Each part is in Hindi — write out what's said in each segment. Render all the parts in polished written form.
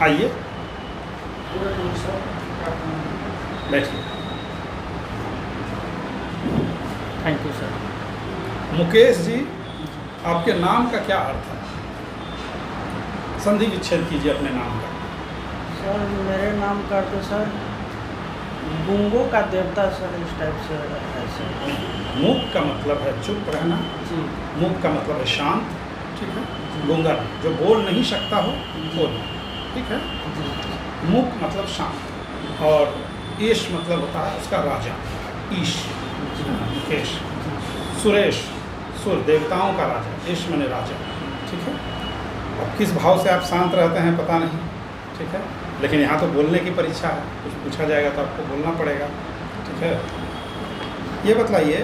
आइए बैठिए। Thank you sir. Mukesh ji, आपके नाम का क्या अर्थ है? संधि विच्छेद कीजिए अपने नाम का। सर मेरे नाम का तो सर गुंगों का देवता सर, इस टाइप से है सर। मूक का मतलब है चुप रहना, जी। मूक का मतलब है शांत, ठीक है। गूंगा जो बोल नहीं सकता हो बोलना, ठीक है। जी। मूक मतलब शांत, और ईश मतलब होता है उसका राजा, ईश, मुकेश। सुरेश, सुर देवताओं का राजा, ईश माने राजा, ठीक है। अब किस भाव से आप शांत रहते हैं पता नहीं, ठीक है, लेकिन यहाँ तो बोलने की परीक्षा है, कुछ पूछा जाएगा तो आपको बोलना पड़ेगा, ठीक है। ये बतलाइए,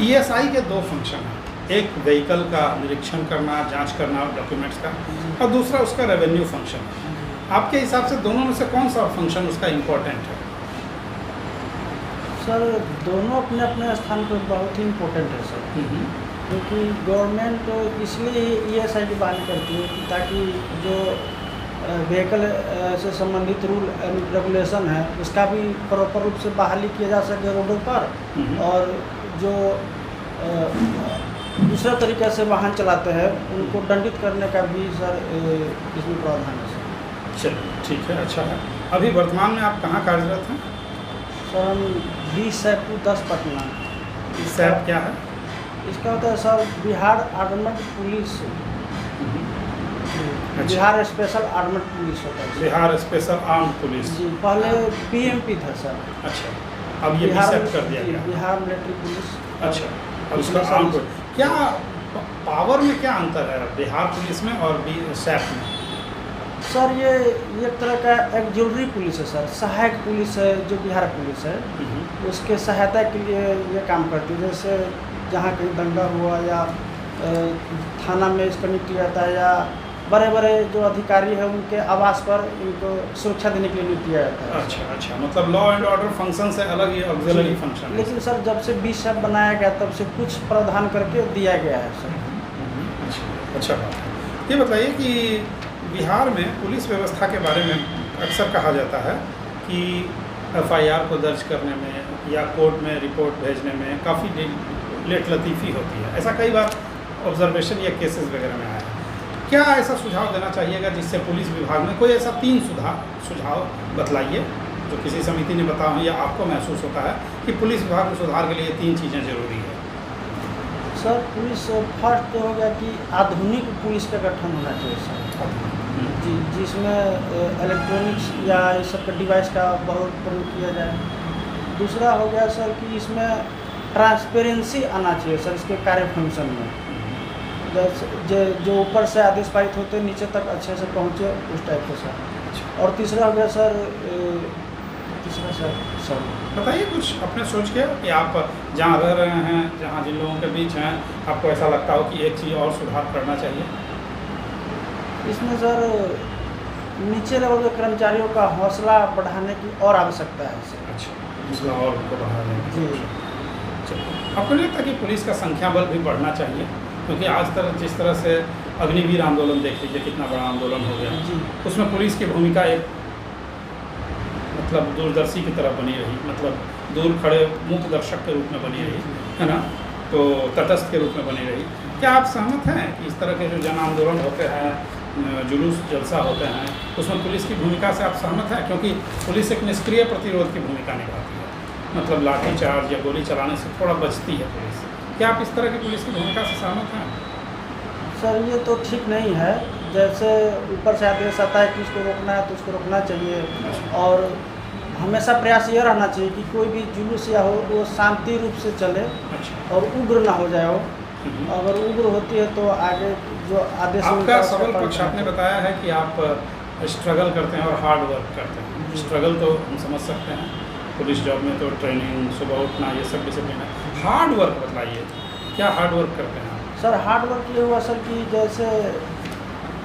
ईएसआई के दो फंक्शन हैं, एक व्हीकल का निरीक्षण करना, जांच करना डॉक्यूमेंट्स का, और दूसरा उसका रेवेन्यू फंक्शन है। आपके हिसाब से दोनों में से कौन सा फंक्शन उसका इम्पोर्टेंट है? सर दोनों अपने अपने स्थान पर बहुत ही इम्पोर्टेंट है सर, क्योंकि गवर्नमेंट तो इसलिए ही ESI की बहाली करती है ताकि जो व्हीकल से संबंधित रूल एंड रेगुलेशन है उसका भी प्रॉपर रूप से बहाली किया जा सके रोडों पर, और जो दूसरा तरीके से वाहन चलाते हैं उनको दंडित करने का भी सर इसमें प्रावधान है सर। चलिए ठीक है, अच्छा है। अभी वर्तमान में आप कहाँ कार्यरत हैं? सर हम 20 सैपू 10 पटना। सैप क्या है? इसका होता है सर बिहार आर्मड पुलिस, अच्छा। बिहार स्पेशल आर्मड पुलिस होता है। Bihar special arm police. जी, पहले PMP था सर। अच्छा, अब ये BSEP कर दिया गया। Bihar military police. अच्छा, अब उसका आर्म पुलिस, क्या पावर में क्या अंतर है बिहार पुलिस में और BSEP में? सर ये एक तरह का एक्जुलरी पुलिस है सर, सहायक पुलिस है जो बिहार पुलिस है, उसके सहायता के लिए ये काम करती है। जैसे जहाँ कहीं दंगा हुआ या थाना में इसका नियुक्त किया जाता है, या बड़े बड़े जो अधिकारी हैं उनके आवास पर इनको सुरक्षा देने के लिए नियुक्त किया जाता है। अच्छा अच्छा, मतलब लॉ एंड ऑर्डर फंक्शन से अलग ये ऑक्सिलरी फंक्शन है। लेकिन सर जब से BSEP बनाया गया तब से कुछ प्रावधान करके दिया गया है सर। अच्छा बात है। ये बताइए कि बिहार में पुलिस व्यवस्था के बारे में अक्सर कहा जाता है कि FIR को दर्ज करने में या कोर्ट में रिपोर्ट भेजने में काफ़ी लेट लतीफ़ी होती है। ऐसा कई बार ऑब्जर्वेशन या केसेस वगैरह में आया है। क्या ऐसा सुझाव देना चाहिएगा जिससे पुलिस विभाग में कोई ऐसा 3 सुझाव बतलाइए जो किसी समिति ने बताया हो या आपको महसूस होता है कि पुलिस विभाग में सुधार के लिए 3 चीज़ें ज़रूरी है? सर पुलिस फर्स्ट तो हो गया कि आधुनिक पुलिस का गठन होना चाहिए सर जी, जिसमें इलेक्ट्रॉनिक्स या इस सब का डिवाइस का बहुत प्रयोग किया जाए। दूसरा हो गया सर कि इसमें ट्रांसपेरेंसी आना चाहिए सर इसके कार्य फंक्शन में, जो ऊपर से आदेश पारित होते नीचे तक अच्छे से पहुँचे उस टाइप से सर। और तीसरा हो गया सर, सर बताइए कुछ अपने सोच के कि आप जहाँ रह रहे हैं, जहाँ जिन लोगों के बीच हैं, आपको ऐसा लगता हो कि एक चीज़ और सुधार करना चाहिए इसमें सर। नीचे लेवल के कर्मचारियों का हौसला बढ़ाने की और आवश्यकता है सर। अच्छा, हौसला और उनको बढ़ाने की। जी। आपको नहीं लगता कि पुलिस का संख्या बल भी बढ़ना चाहिए? क्योंकि आज तक जिस तरह से अग्निवीर आंदोलन देख लीजिए, कितना बड़ा आंदोलन हो गया जी। उसमें पुलिस की भूमिका एक मतलब दूरदर्शी की तरह बनी रही, मतलब दूर खड़े मुक्त दर्शक के रूप में बनी रही, है ना, तो तटस्थ के रूप में बनी रही। क्या आप सहमत हैं कि इस तरह के जो जन आंदोलन होते हैं, जुलूस जलसा होते हैं, उसमें पुलिस की भूमिका से आप सहमत हैं? क्योंकि पुलिस एक निष्क्रिय प्रतिरोध की भूमिका निभाती है, मतलब लाठीचार्ज या गोली चलाने से थोड़ा बचती है पुलिस। क्या आप इस तरह की पुलिस की भूमिका से सहमत हैं? सर ये तो ठीक नहीं है। जैसे ऊपर से आदेश आता है कि इसको रोकना है तो उसको रोकना चाहिए, और हमेशा प्रयास ये रहना चाहिए कि कोई भी जुलूस या हो वो शांति रूप से चले और उग्र ना हो जाए हो। अगर उग्र होती है तो आगे जो आदेश आपका सबल पक्ष आपने बताया है कि आप स्ट्रगल करते हैं और हार्ड वर्क करते हैं। स्ट्रगल तो हम समझ सकते हैं, पुलिस जॉब में तो ट्रेनिंग, सुबह उठना, ये सब डिसिप्लिन है। हार्ड वर्क बताइए, क्या हार्ड वर्क करते हैं आप? सर हार्ड वर्क ये हुआ सर कि जैसे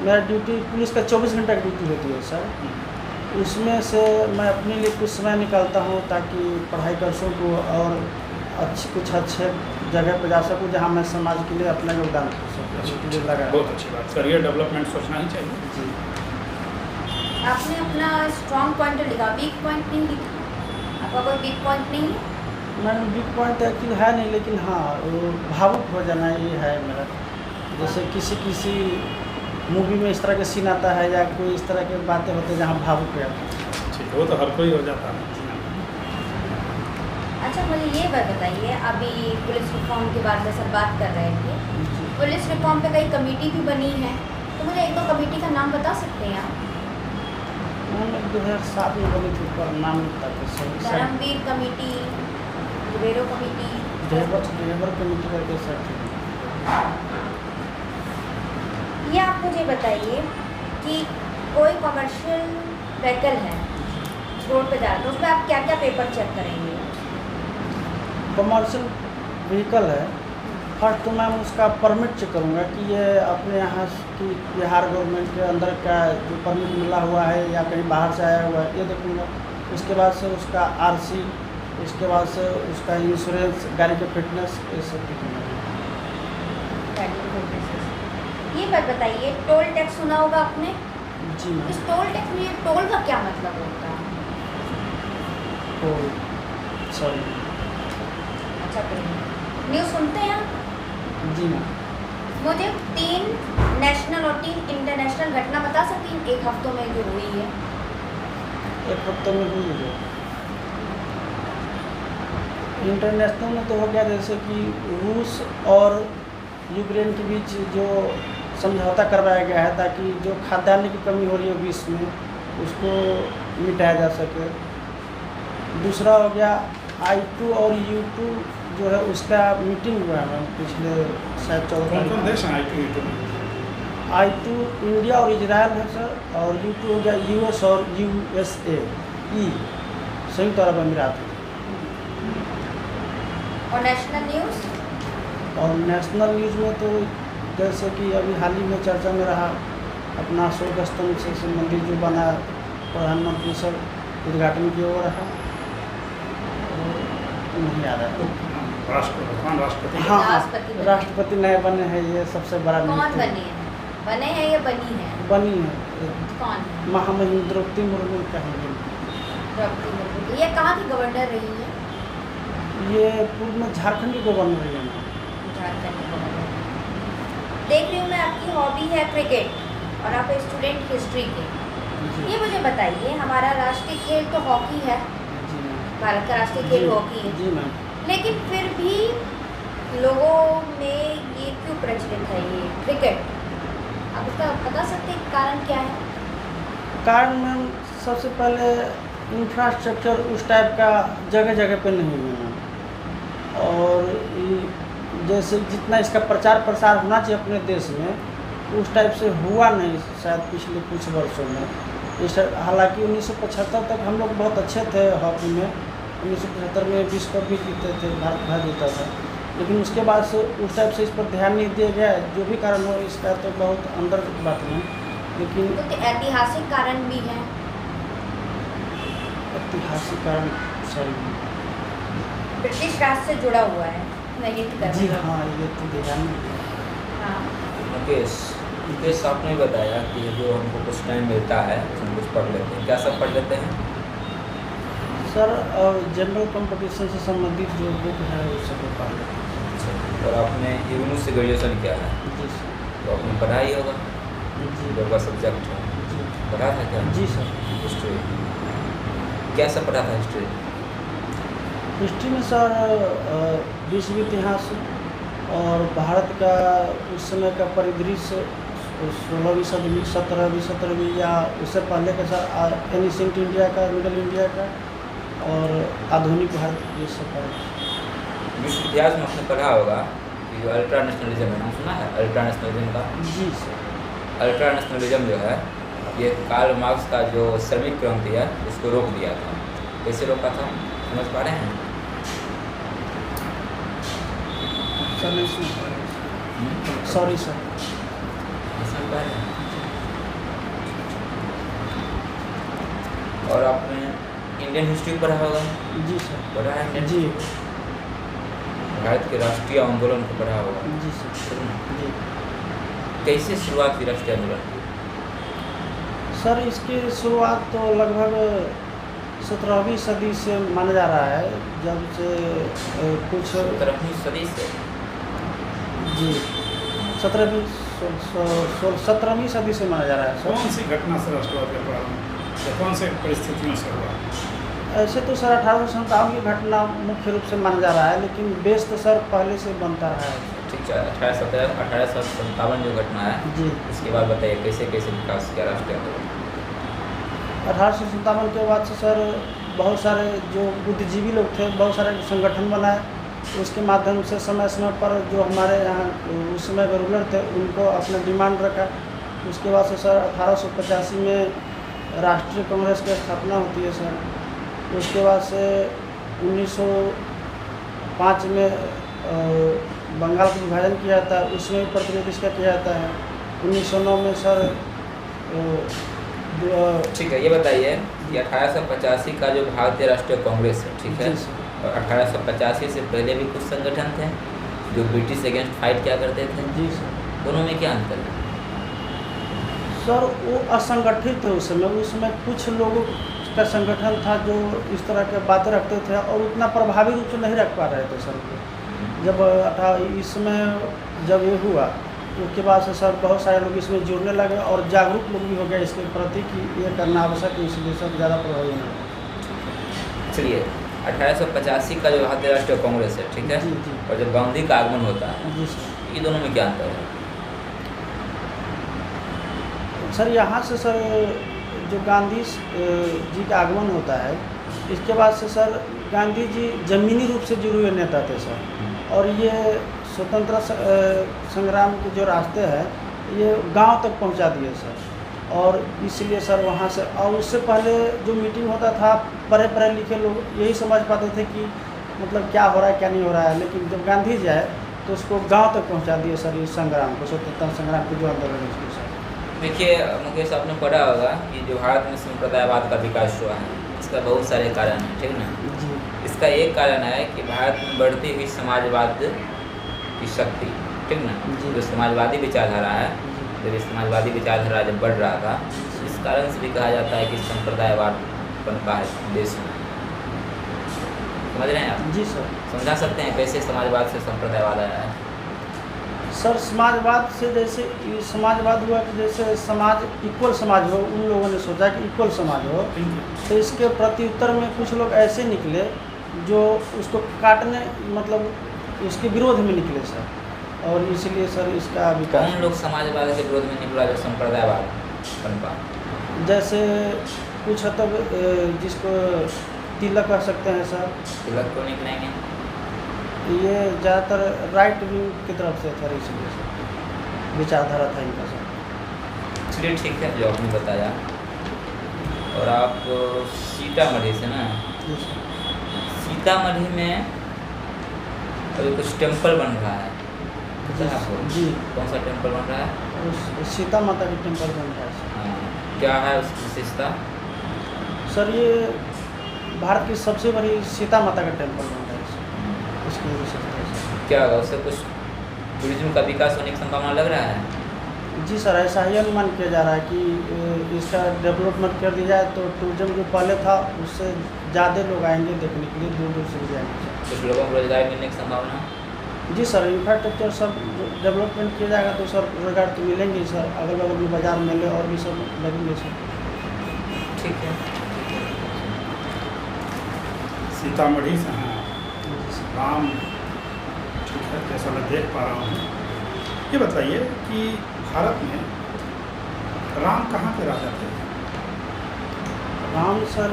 मेरा ड्यूटी पुलिस का 24 घंटा की ड्यूटी होती है सर, उसमें से मैं अपने लिए कुछ समय निकालता हूँ ताकि पढ़ाई कर सकूँ और कुछ अच्छे जगह पे जा सकूँ जहाँ मैं समाज के लिए अपना योगदान कर सकूँ, इसके लिए लगा। बहुत अच्छी बात, करियर डेवलपमेंट सोचना ही चाहिए। जी। आपने अपना स्ट्रॉन्ग पॉइंट लिखा, वीक पॉइंट नहीं लिखा। आपका कोई वीक पॉइंट नहीं है? मैंने वीक पॉइंट तो एक्चुअली है नहीं, लेकिन हाँ वो भावुक हो जाना ये है मेरा। जैसे किसी मूवी में इस तरह के सीन आता है या कोई इस तरह के बातें होते हैं जहाँ भावुक हो जाता है। ठीक, वो तो हर कोई हो जाता है। अच्छा, मुझे ये बताइए, अभी पुलिस रिफॉर्म के बारे में सब बात कर रहे थे। पुलिस रिफॉर्म पे कई कमेटी भी बनी है, तो मुझे एक दो कमेटी का नाम बता सकते हैं आप? मैंने 2007 में बनी थी, पर नाम नहीं पता। Dharamvir committee, bureau committee, driver committee करके सर थी। ये आप मुझे बताइए कि कोई कमर्शियल व्हीकल है रोड पे जा रहा है, तो उसमें आप क्या क्या पेपर चेक करेंगे? कमर्शियल व्हीकल है, फर्स्ट तो मैम उसका परमिट चेक करूँगा कि ये अपने यहाँ की बिहार गवर्नमेंट के अंदर का जो परमिट मिला हुआ है या कहीं बाहर से आया हुआ है, ये देखूँगा। उसके बाद से उसका RC, उसके बाद से उसका इंश्योरेंस, गाड़ी के फिटनेस, ये सब देखूँगा। ये बात बताइए, टोल टैक्स सुना होगा आपने? जी मैम। इस टोल टैक्स में टोल का क्या मतलब होता है? Toll, sorry. अच्छा, न्यूज़ सुनते हैं आप? जी मैम। मुझे 3 नेशनल और 3 इंटरनेशनल घटना बता सकती हैं एक हफ्तों में जो हुई है? एक हफ्ते में हुई है। इंटरनेशनल में तो हो गया जैसे कि रूस और यूक्रेन के बीच जो समझौता करवाया गया है ताकि जो खाद्यान्न की कमी हो रही है विश्व में उसको मिटाया जा सके। दूसरा हो गया I2 और U2 जो है उसका मीटिंग हुआ है मैम पिछले शायद 14 कौन कौन तारीख। देश हैं I2 में? I2 इंडिया और इजराइल है सर, और U2 हो गया US और USAE, संयुक्त अरब अमीरात। और नेशनल न्यूज़? और नेशनल न्यूज़ में तो जैसे कि अभी हाल ही में चर्चा में रहा अपना अशोक स्तंभ से संबंधित जो बना प्रधानमंत्री सर उद्घाटन की ओर रहा, नहीं आ रहा है। राष्ट्रपति। हाँ राष्ट्रपति बने। राष्ट्रपति नए बने हैं, ये सबसे बड़ा कौन न्यूज़ है। बने हैं? बने हैं या बनी है? बनी है कौन है? महामहिम द्रौपदी मुर्मू कहेंगे। द्रौपदी मुर्मू। ये कहाँ की गवर्नर रही है? ये पूर्व में झारखंड की गवर्नर है ना। झारखंड की गवर्नर। देख रही हूँ मैं, आपकी हॉबी है क्रिकेट और आप स्टूडेंट हिस्ट्री के। जी ये मुझे बताइए, हमारा राष्ट्रीय खेल तो हॉकी है, जी मैम। भारत का राष्ट्रीय खेल हॉकी है, जी मैम। लेकिन फिर भी लोगों में ये क्यों प्रचलित है ये क्रिकेट? आप इसका बता सकते हैं कारण क्या है? कारण मैम सबसे पहले इंफ्रास्ट्रक्चर उस टाइप का जगह जगह पे नहीं है मैम, और जैसे जितना इसका प्रचार प्रसार होना चाहिए अपने देश में उस टाइप से हुआ नहीं शायद पिछले कुछ वर्षों में। इस हालांकि 1975 तक हम लोग बहुत अच्छे थे हॉकी में, 1975 में विश्व कप भी जीते थे, भारत जीता था, लेकिन उसके बाद से उस टाइप से इस पर ध्यान नहीं दिया गया। जो भी कारण हो इसका तो बहुत अंदर की बात है, लेकिन तो ऐतिहासिक कारण भी है। ऐतिहासिक कारण सॉरी ब्रिटिश राज से जुड़ा हुआ है, मैं हिंट कर जी रही हूँ। हाँ, ये तो ध्यान नहीं। हाँ। मुकेश आपने बताया कि जो हमको कुछ टाइम मिलता है उसमें कुछ पढ़ लेते हैं, क्या सब पढ़ लेते हैं? सर जनरल कंपटीशन से संबंधित जो बुक है वो सब पढ़ लेते हैं। और आपने यूनू से ग्रेजुएशन किया है जी सर। तो आपने पढ़ा ही होगा, जी जो का सब्जेक्ट है जी पढ़ा था क्या? जी सर। हिस्ट्री क्या सब पढ़ा था? हिस्ट्री में सर विश्व इतिहास और भारत का उस समय का परिदृश्य 16वीं सदी 17वीं 17वीं या उससे पहले का सर एनिसेंट इंडिया का, मिडल इंडिया का और आधुनिक भारत, ये सब पढ़ा। विश्व इतिहास में आपने पढ़ा होगा कि जो अल्ट्रा नेशनलिज्म है, नाम सुना है अल्ट्रा नेशनलिज्म का? जी सर। अल्ट्रा नेशनलिज्म जो है ये कार्ल मार्क्स का जो श्रमिक क्रांति है उसको रोक दिया था। कैसे रोका था समझ पा रहे हैं? सर नहीं सुन पा रहे, सॉरी सर। समझ पा रहे हैं? और आपने इंडियन हिस्ट्री पढ़ा होगा? जी सर। पढ़ा है इंडियन जी। हिस्ट्री? भारत के राष्ट्रीय आंदोलन को पढ़ा होगा। जी सर। जी कैसे शुरुआत हुई राष्ट्रीय आंदोलन की? सर, इसकी शुरुआत तो लगभग 17वीं सदी से माना जा रहा है, जब से कुछ 17वीं सदी से। जी 17वीं सदी से माना जा रहा है सर। कौन सी घटना से राष्ट्रवाद का प्रारंभ या कौन से परिस्थितियों से हुआ? ऐसे तो सर 1857 की घटना मुख्य रूप से माना जा रहा है, लेकिन बेस तो सर पहले से बनता रहा है। ठीक है, 1857 जो घटना है जी इसके बाद बताइए कैसे कैसे विकास किया राष्ट्रीय आंदोलन? 1857 के बाद से सर बहुत सारे जो बुद्धिजीवी लोग थे, बहुत सारे संगठन बनाए। उसके माध्यम से समय समय पर जो हमारे यहाँ उस समय के रूलर थे उनको अपना डिमांड रखा। उसके बाद से सर 1885 में राष्ट्रीय कांग्रेस की स्थापना होती है सर। उसके बाद से 1905 में बंगाल का विभाजन किया जाता है, उसमें भी प्रतिरोध इसका किया जाता है। 1909 में सर ठीक है, ये बताइए कि 1885 का जो भारतीय राष्ट्रीय कांग्रेस है, ठीक है, जी सर। और 1885 से पहले भी कुछ संगठन थे जो ब्रिटिश अगेंस्ट फाइट क्या करते थे, जी सर। दोनों में क्या अंतर है? सर वो असंगठित थे उस समय कुछ लोगों का संगठन था जो इस तरह के बातें रखते थे और उतना प्रभावी रूप से नहीं रख पा रहे थे सर। जब इसमें जब ये हुआ उसके बाद से सर बहुत सारे लोग इसमें जुड़ने लगे और जागरूक लोग भी हो गए इसके प्रति कि ये करना आवश्यक है, इसलिए सब ज़्यादा प्रभावी नहीं। चलिए, 1885 का जो भारतीय राष्ट्रीय कांग्रेस है, ठीक है, जी जी और जब गांधी का आगमन होता है, जी सर। ये दोनों में क्या अंतर है? सर यहाँ से सर जो गांधी जी का आगमन होता है, इसके बाद से सर गांधी जी जमीनी रूप से जुड़े हुए नेता थे सर। और ये स्वतंत्रता संग्राम के जो रास्ते हैं ये गांव तक पहुंचा दिए सर। और इसलिए सर वहाँ से, और उससे पहले जो मीटिंग होता था पढ़े पढ़े लिखे लोग यही समझ पाते थे कि मतलब क्या हो रहा है क्या नहीं हो रहा है, लेकिन जब गांधी जी आए तो उसको गांव तक पहुंचा दिए सर, इस संग्राम को, स्वतंत्रता संग्राम के जो आंदोलन है उसको सर। देखिए मुकेश, आपने पढ़ा होगा कि जो भारत में संप्रदायवाद का विकास हुआ है इसका बहुत सारे कारण हैं, ठीक ना? जी इसका एक कारण है कि भारत में बढ़ती हुई समाजवाद की शक्ति, ठीक ना, जी। जो समाजवादी विचारधारा है, जब इस समाजवादी विचारधारा जब बढ़ रहा था, इस कारण से भी कहा जाता है कि संप्रदायवाद पनपा है देश में। समझ रहे हैं आप? जी सर। समझा सकते हैं कैसे समाजवाद से संप्रदायवाद आया है? सर समाजवाद से जैसे समाजवाद हुआ कि जैसे समाज इक्वल समाज हो, उन लोगों ने सोचा कि इक्वल समाज हो, तो इसके प्रत्युत्तर में कुछ लोग ऐसे निकले जो उसको काटने मतलब उसके विरोध में निकले सर। और इसलिए सर इसका विकास। कौन लोग समाजवाद के विरोध में निकला जो संप्रदायवाद पनपा? जैसे कुछ हद तक जिसको तिलक कह सकते हैं सर, तिलक क्यों निकलेंगे? ये ज़्यादातर राइट विंग की तरफ से सर, इसलिए सर विचारधारा था इनका सर। चलिए ठीक है, जो आपने बताया। और आप सीतामढ़ी से ना? जी सर। सीतामढ़ी में अभी कुछ टेम्पल बन रहा है, पता है आपको? जी। कौन सा टेम्पल बन रहा है? सीता माता की टेम्पल बन रहा है सर। हाँ, क्या है उसकी विशेषता? सर ये भारत की सबसे बड़ी सीता माता का टेम्पल बन रहा है सर, इसकी विशेषता है सर। क्या होगा उससे? कुछ टूरिज्म का विकास होने की संभावना लग रहा है? जी सर, ऐसा ही अनुमान किया जा रहा है कि इसका डेवलपमेंट कर दिया जाए तो टूरिज्म जो पहले था उससे ज़्यादा लोग आएंगे देखने के लिए, दूर दूर से भी आएंगे सर। कुछ लोगों को रोजगार मिलने की संभावना? जी सर, इंफ्रास्ट्रक्चर सब डेवलपमेंट किया जाएगा तो सर रोजगार तो मिलेंगे ही सर, अगल बगल में बाजार मेले और भी सब लगेंगे सर। ठीक है। सीतामढ़ी से हैं राम, ठीक है, जैसा मैं देख पा रहा हूँ। ये बताइए कि भारत में राम कहाँ के राजा थे? राम सर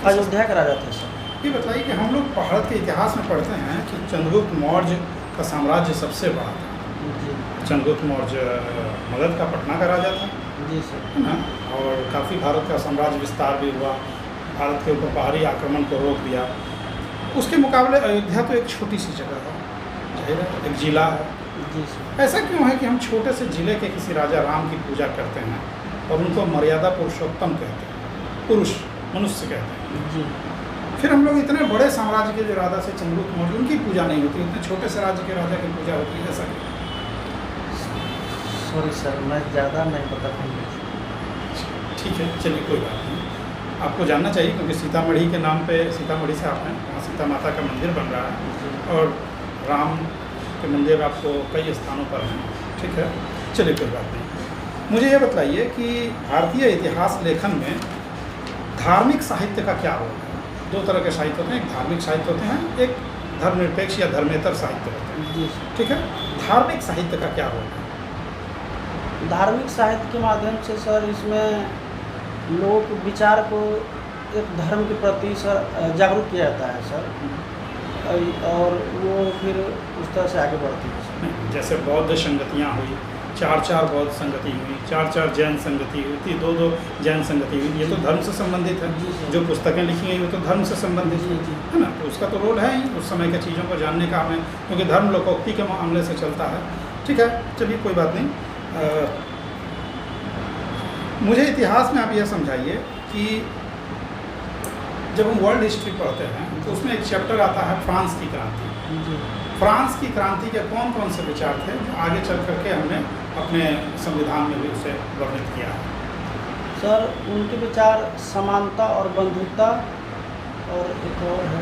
अयोध्या का राजा थे सर। ये बताइए कि हम लोग भारत के इतिहास में पढ़ते हैं कि चंद्रगुप्त मौर्य का साम्राज्य सबसे बड़ा था। जी चंद्रगुप्त मौर्य मगध का पटना का राजा था, जी सर। है ना, और काफ़ी भारत का साम्राज्य विस्तार भी हुआ, भारत के ऊपर बाहरी आक्रमण को रोक दिया। उसके मुकाबले अयोध्या तो एक छोटी सी जगह है, जाहिर है, एक जिला है। जी सर। ऐसा क्यों है कि हम छोटे से जिले के किसी राजा राम की पूजा करते हैं और उनको मर्यादा पुरुषोत्तम कहते हैं, पुरुष मनुष्य कहते हैं? जी फिर हम लोग इतने बड़े साम्राज्य के जो राजा से चंद्रगुप्त मौर्य, उनकी पूजा नहीं होती, उतने छोटे से राज्य के राजा की पूजा होती है, ऐसा क्यों? सॉरी सर, मैं ज़्यादा नहीं पता नहीं। ठीक है, चलिए कोई बात नहीं, आपको जानना चाहिए क्योंकि सीतामढ़ी के नाम पे, सीतामढ़ी से आप हैं, वहाँ सीता माता का मंदिर बन रहा है और राम के मंदिर आपको कई स्थानों पर हैं। ठीक है, चलिए कोई बात नहीं। मुझे ये बताइए कि भारतीय इतिहास लेखन में धार्मिक साहित्य का क्या रोल है? दो तरह के साहित्य होते हैं, एक धार्मिक साहित्य होते हैं, एक धर्मनिरपेक्ष या धर्मेतर साहित्य होते हैं। जी। ठीक है, धार्मिक साहित्य का क्या रोल है? धार्मिक साहित्य के माध्यम से सर इसमें लोग विचार को एक धर्म के प्रति सर जागरूक किया जाता है सर, और वो फिर उस तरह से आगे बढ़ती है। जैसे बौद्ध संगतियाँ हुई, 4 बौद्ध संगति हुई, 4 जैन संगति हुई थी, 2 जैन संगति हुई, ये तो धर्म से संबंधित है। जी, जी। जो पुस्तकें लिखी गई वो तो धर्म से संबंधित जी, जी। है ना, तो उसका तो रोल है ही उस समय के चीज़ों को जानने का हमें, क्योंकि धर्म लोकोक्ति के मामले से चलता है। ठीक है, चलिए कोई बात नहीं। मुझे इतिहास में आप यह समझाइए कि जब हम वर्ल्ड हिस्ट्री पढ़ते हैं तो उसमें एक चैप्टर आता है फ्रांस की क्रांति। जी। फ्रांस की क्रांति के कौन कौन से विचार थे जो आगे चल करके हमने अपने संविधान में भी उसे वर्णित किया है? सर उनके विचार समानता और बंधुता, और एक और है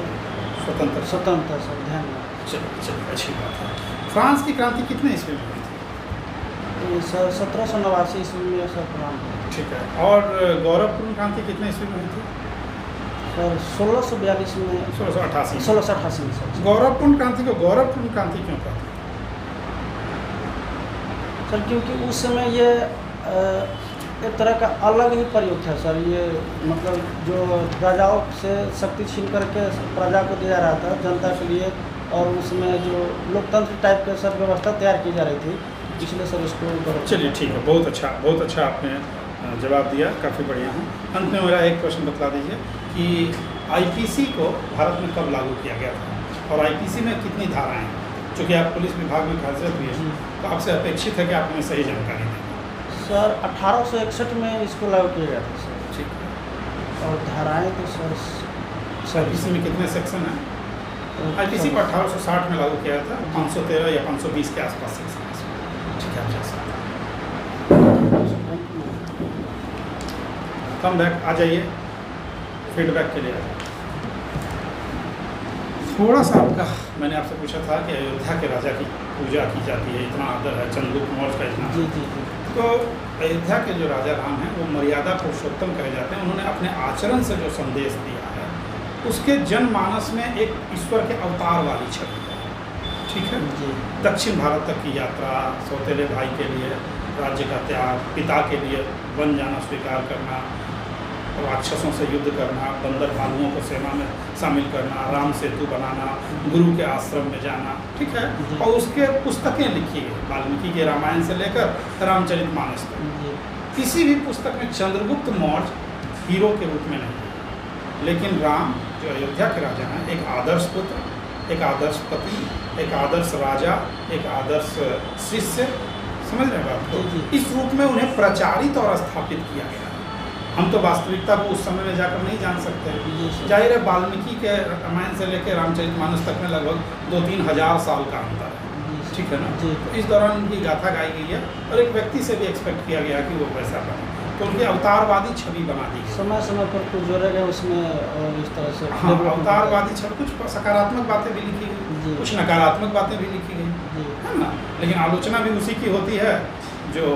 स्वतंत्रता सर, ध्यान रखें। चलिए अच्छी बात है। फ्रांस की क्रांति कितने ईस्वी में हुई थी? तो सर 1789 ईस्वी में सर प्रारंभ हुआ। ठीक है, और गौरवपूर्ण क्रांति कितने ईस्वी में हुई थी? सर 1642 में, 1688 1688 में सर। गौरवपूर्ण क्रांति को गौरवपूर्ण क्रांति क्यों कहते हैं? सर क्योंकि उस समय ये एक तरह का अलग ही प्रयोग था सर, ये मतलब जो राजाओं से शक्ति छीन करके प्रजा को दिया रहा था जनता के लिए, और उसमें जो लोकतंत्र टाइप के सर व्यवस्था तैयार की जा रही थी, इसलिए सर इसको। चलिए ठीक है, बहुत अच्छा आपने जवाब दिया, काफ़ी बढ़िया है। अंत में मेरा एक प्रश्न बता दीजिए कि आईपीसी को भारत में कब लागू किया गया था और आईपीसी में कितनी धाराएं हैं? चूँकि आप पुलिस विभाग में कार्यरत हुए हैं तो आपसे अपेक्षित है कि आप हमें सही जानकारी दें। सर 1861 में इसको लागू किया गया था सर। ठीक है, और धाराएं तो सर आईपीसी में कितने सेक्शन हैं? आईपीसी को 1860 में लागू किया था, 513 या 520 के आसपास सेक्शन है। ठीक है, आप जा सकते हैं। कम बैक आ जाइए, फीडबैक के लिए आ जाइए। थोड़ा सा आपका, मैंने आपसे पूछा था कि अयोध्या के राजा की पूजा की जाती है, इतना आदर है, चंद्रगुप्त मौर्य का इतना। जी जी जी। तो अयोध्या के जो राजा राम हैं वो मर्यादा पुरुषोत्तम कहे जाते हैं। उन्होंने अपने आचरण से जो संदेश दिया है उसके जनमानस में एक ईश्वर के अवतार वाली छवि है। ठीक है जी। दक्षिण भारत तक की यात्रा, सौतेले भाई के लिए राज्य का त्याग, पिता के लिए वन जाना स्वीकार करना, राक्षसों से युद्ध करना, बंदर भालुओं को सेना में शामिल करना, राम सेतु बनाना, गुरु के आश्रम में जाना। ठीक है, और उसके पुस्तकें लिखी गई वाल्मीकि के रामायण से लेकर रामचरितमानस तक। किसी भी पुस्तक में चंद्रगुप्त मौर्य हीरो के रूप में नहीं, लेकिन राम जो अयोध्या के राजा हैं, एक आदर्श पुत्र, एक आदर्श पति, एक आदर्श राजा, एक आदर्श शिष्य, समझ रहे हैं बात को? इस रूप में उन्हें प्रचारित और स्थापित किया गया। हम तो वास्तविकता को उस समय में जाकर नहीं जान सकते। जाहिर है वाल्मीकि के रामायण से लेकर रामचरितमानस तक में लगभग 2-3 हज़ार साल का अंतर है। ठीक है ना? तो इस दौरान उनकी गाथा गाई गई है और एक व्यक्ति से भी एक्सपेक्ट किया गया कि वो वैसा बने, तो उनकी अवतारवादी छवि बना दी गई। समय समय पर कुछ जोड़ेगा उसमें, और इस तरह से हाँ, अवतारवादी छवि, कुछ सकारात्मक बातें भी लिखी गई, कुछ नकारात्मक बातें भी लिखी गई, है ना? लेकिन आलोचना भी उसी की होती है जो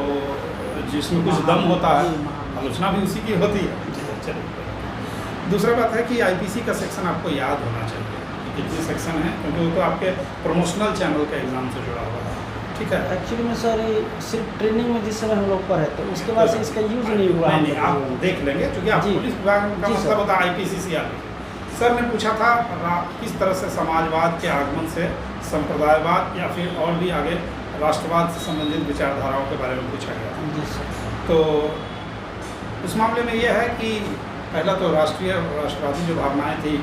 जिसमें कुछ दम होता है, आलोचना भी उसी की होती है। चलिए, दूसरा बात है कि आईपीसी का सेक्शन आपको याद होना चाहिए कि कितने सेक्शन है, क्योंकि वो तो आपके प्रमोशनल चैनल के एग्जाम से जुड़ा हुआ है। ठीक है, एक्चुअली में सर सिर्फ ट्रेनिंग में जिस समय हम लोग पढ़े तो उसके बाद से इसका यूज नहीं हुआ। नहीं, आप देख लेंगे, क्योंकि आप पुलिस विभाग का मतलब होता है आईपीसीसीआर। सर ने पूछा था किस तरह से समाजवाद के आगमन से संप्रदायवाद या फिर और भी आगे राष्ट्रवाद से संबंधित विचारधाराओं के बारे में पूछा गया था। जी सर। तो उस मामले में यह है कि पहला तो राष्ट्रवादी जो भावनाएं थी,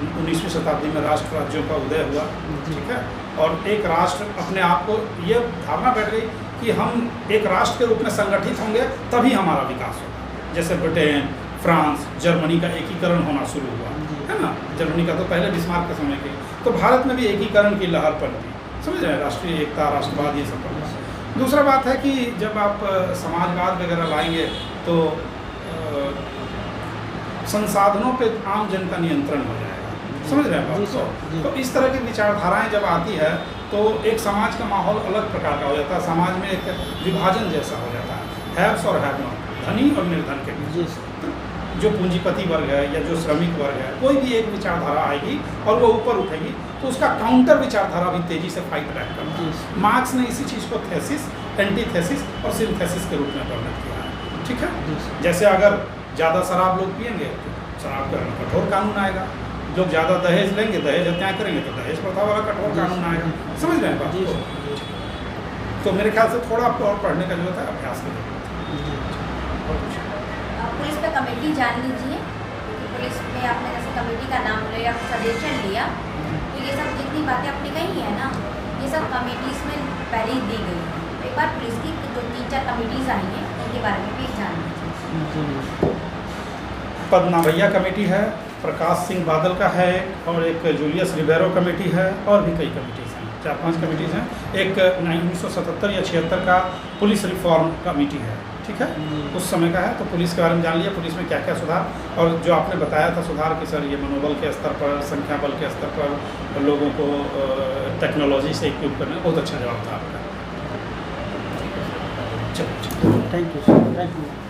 19वीं शताब्दी में राष्ट्र राज्यों का उदय हुआ। ठीक है, और एक राष्ट्र अपने आप को ये धारणा बैठ गई कि हम एक राष्ट्र के रूप में संगठित होंगे तभी हमारा विकास होगा। जैसे ब्रिटेन, फ्रांस, जर्मनी का एकीकरण होना शुरू हुआ, है ना? जर्मनी का तो पहले बिस्मार्क के समय की। तो भारत में भी एकीकरण की लहर पनपी, समझ रहे हैं, राष्ट्रीय एकता, राष्ट्रवाद, ये सब पनपा। दूसरा बात है कि जब आप समाजवाद वगैरह लाएंगे तो संसाधनों पे आम जन का नियंत्रण हो जाएगा, समझ रहे हैं जी बात सर, जी। तो इस तरह की विचारधाराएं जब आती है तो एक समाज का माहौल अलग प्रकार का हो जाता है, समाज में एक विभाजन जैसा हो जाता है, हैव्स और हैव नॉट, धनी और निर्धन के बीच। जी सर, जो पूंजीपति वर्ग है या जो श्रमिक वर्ग है, कोई भी एक विचारधारा आएगी और वो ऊपर उठेगी तो उसका काउंटर विचारधारा भी तेजी से फाइट बैक करता जी है। सर। मार्क्स ने इसी चीज़ को थेसिस, एंटीथेसिस और सिंथेसिस के रूप में वर्णित किया है, ठीक है। जी सर। जैसे अगर ज़्यादा शराब लोग पियेंगे तो शराब का कठोर कानून आएगा, लोग ज़्यादा दहेज लेंगे, दहेज हत्या करेंगे तो दहेज प्रथा वाला कठोर जी कानून सर। आएगा, समझ रहे हैं बात जी को? सर, जी सर। तो मेरे ख्याल से थोड़ा आपको और पढ़ने का जरूरत है, अभ्यास की जरूरत है। और कुछ? पुलिस पे कमेटी जान लीजिए, क्योंकि पुलिस में आपने जैसे कमेटी का नाम लिया, सजेशन लिया, तो ये सब जितनी बातें आपने कही है ना, ये सब कमेटीज़ में पहले ही दी गई हैं। तो एक बार पुलिस की जो 3-4 कमेटीज़ आई हैं उनके बारे में भी जान लीजिए। जी। पद्मा भैया कमेटी है, प्रकाश सिंह बादल का है और एक जूलियस रिबेरो कमेटी है और भी कई कमेटीज़ हैं, 4-5 कमेटीज़ हैं। एक 1977 या 76 का पुलिस रिफॉर्म कमेटी है, ठीक है, उस समय का है। तो पुलिस के बारे में जान लिया, पुलिस में क्या क्या सुधार, और जो आपने बताया था सुधार कि सर ये मनोबल के स्तर पर, संख्या बल के स्तर पर लोगों को टेक्नोलॉजी से इक्विप करना, बहुत अच्छा जवाब था आपका। चलो, thank you sir, thank you.